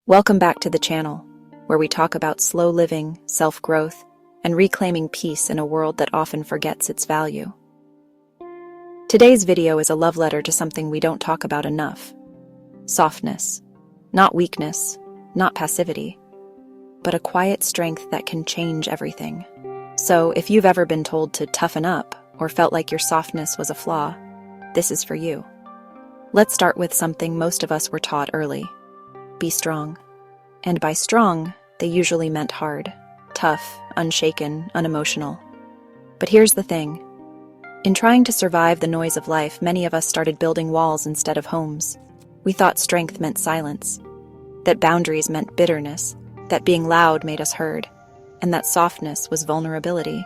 Welcome back to the channel, where we talk about slow living, self-growth, and reclaiming peace in a world that often forgets its value. Today's video is a love letter to something we don't talk about enough. Softness. Not weakness, not passivity, but a quiet strength that can change everything. So, if you've ever been told to toughen up or felt like your softness was a flaw, this is for you. Let's start with something most of us were taught early. Be strong. And by strong, they usually meant hard, tough, unshaken, unemotional. But here's the thing. In trying to survive the noise of life, many of us started building walls instead of homes. We thought strength meant silence, that boundaries meant bitterness, that being loud made us heard, and that softness was vulnerability,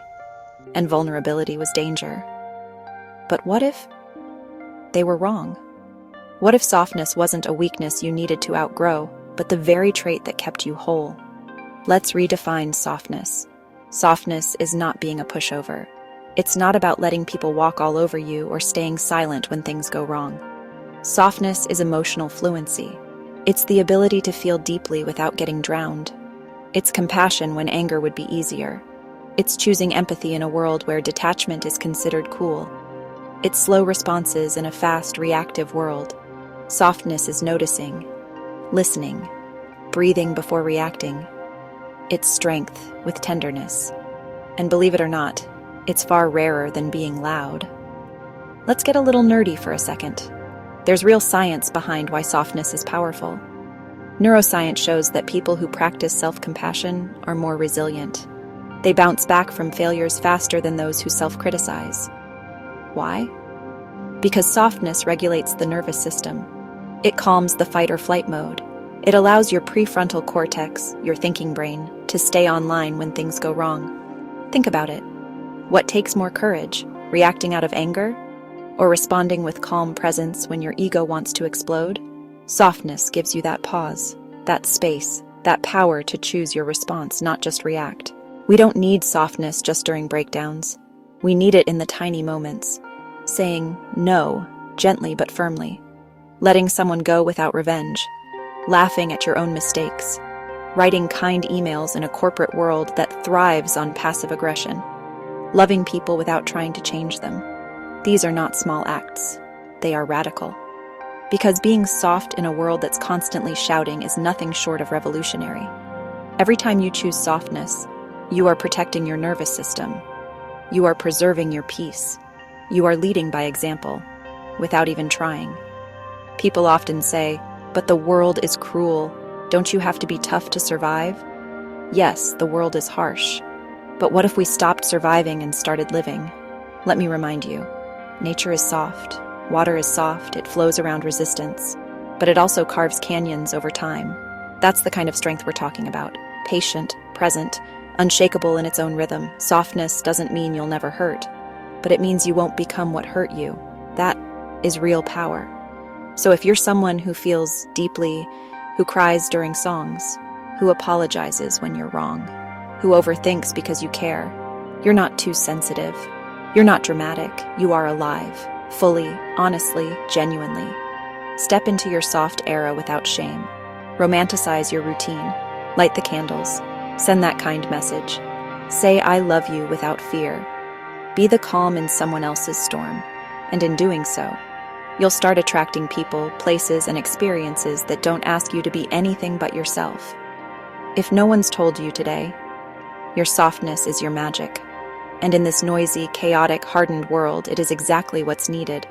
and vulnerability was danger. But what if they were wrong? What if softness wasn't a weakness you needed to outgrow, but the very trait that kept you whole? Let's redefine softness. Softness is not being a pushover. It's not about letting people walk all over you or staying silent when things go wrong. Softness is emotional fluency. It's the ability to feel deeply without getting drowned. It's compassion when anger would be easier. It's choosing empathy in a world where detachment is considered cool. It's slow responses in a fast, reactive world. Softness is noticing, listening, breathing before reacting. It's strength with tenderness. And believe it or not, it's far rarer than being loud. Let's get a little nerdy for a second. There's real science behind why softness is powerful. Neuroscience shows that people who practice self-compassion are more resilient. They bounce back from failures faster than those who self-criticize. Why? Because softness regulates the nervous system. It calms the fight or flight mode. It allows your prefrontal cortex, your thinking brain, to stay online when things go wrong. Think about it. What takes more courage, reacting out of anger, or responding with calm presence when your ego wants to explode? Softness gives you that pause, that space, that power to choose your response, not just react. We don't need softness just during breakdowns. We need it in the tiny moments. Saying no, gently but firmly. Letting someone go without revenge. Laughing at your own mistakes. Writing kind emails in a corporate world that thrives on passive aggression. Loving people without trying to change them. These are not small acts. They are radical. Because being soft in a world that's constantly shouting is nothing short of revolutionary. Every time you choose softness, you are protecting your nervous system. You are preserving your peace. You are leading by example, without even trying. People often say, "But the world is cruel. Don't you have to be tough to survive?" Yes, the world is harsh. But what if we stopped surviving and started living? Let me remind you, nature is soft. Water is soft, it flows around resistance. But it also carves canyons over time. That's the kind of strength we're talking about. Patient, present, unshakable in its own rhythm. Softness doesn't mean you'll never hurt, but it means you won't become what hurt you. That is real power. So if you're someone who feels deeply, who cries during songs, who apologizes when you're wrong, who overthinks because you care, you're not too sensitive. You're not dramatic. You are alive, fully, honestly, genuinely. Step into your soft era without shame. Romanticize your routine. Light the candles. Send that kind message. Say "I love you" without fear. Be the calm in someone else's storm. And in doing so, you'll start attracting people, places, and experiences that don't ask you to be anything but yourself. If no one's told you today, your softness is your magic. And in this noisy, chaotic, hardened world, it is exactly what's needed.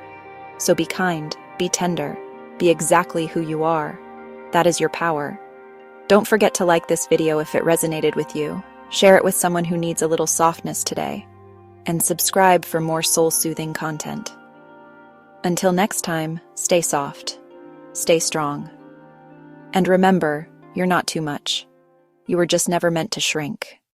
So be kind, be tender, be exactly who you are. That is your power. Don't forget to like this video if it resonated with you. Share it with someone who needs a little softness today. And subscribe for more soul-soothing content. Until next time, stay soft, stay strong. And remember, you're not too much. You were just never meant to shrink.